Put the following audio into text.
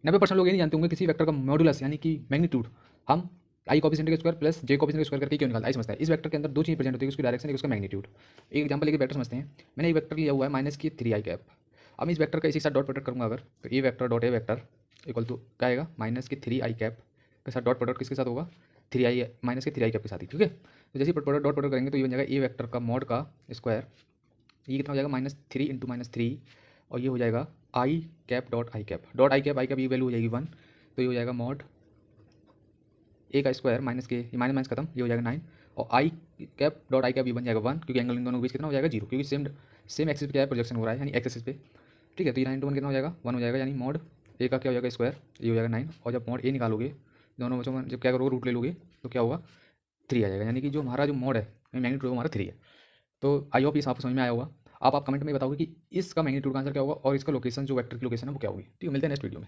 90% लोग ये नहीं जानते होंगे किसी वेक्टर का मॉडुलस यानी कि मैग्नीट्यूड हम आई कॉफिशिएंट के स्क्वायर प्लस जे कॉफिशिएंट के स्क्वायर करके क्यों निकालते हैं, समझते हैं। इस वेक्टर के अंदर दो चीज़ प्रेजेंट होती है, उसकी डायरेक्शन, एक उसका मैग्नीट्यूड। एक एग्जांपल लेके वेक्टर समझते हैं। मैंने एक वेक्टर लिया हुआ है माइनस की 3 आई कैप। अब मैं इस वेक्टर का इसी के साथ डॉट प्रोडक्ट करूँगा अगर, तो a vector dot a vector equal to क्या आएगा, माइनस की 3 आई कैप के साथ डॉट प्रोडक्ट किसके साथ होगा, 3 आई माइनस की 3 आई कैप के साथ ही, ठीक है। तो जैसे प्रोडक्ट डॉट प्रोडक्ट करेंगे तो ये बन जाएगा ए वेक्टर का मॉड का स्क्वायर, ये कितना हो जाएगा -3 इंटू -3, और ये हो जाएगा i cap dot i cap, dot i cap ये वैल्यू हो जाएगी 1, तो ये हो जाएगा मॉड ए का स्क्वायर माइनस के, ये माइनस माइनस खत्म, ये हो जाएगा 9, और आई कैप डॉट आई कैप ये बन जाएगा 1, क्योंकि एंगल इन दोनों के बीच कितना हो जाएगा 0, क्योंकि सेम एक्सिस पे क्या है, प्रोजेक्शन हो रहा है, यानी एक्स एक्सिस पे, ठीक है। तो ये 9 इंटू 1 कितना हो जाएगा 1 हो जाएगा, यानी मॉड ए का क्या हो जाएगा स्क्वायर, ये हो जाएगा 9, और जब मॉड ए निकालोगे दोनों बच्चों में जब क्या करोगे रूट ले लोगे तो क्या होगा 3 आ जाएगा, यानी कि जो हमारा जो मॉड है मैग्नीट्यूड हमारा 3 है। तो आई होप इस आपको समझ में आया होगा। आप कमेंट में बताओगे कि इसका मैग्नीट्यूड का आंसर क्या होगा और इसका लोकेशन जो वेक्टर की लोकेशन है वो क्या होगी। ठीक है, मिलते हैं नेक्स्ट वीडियो में।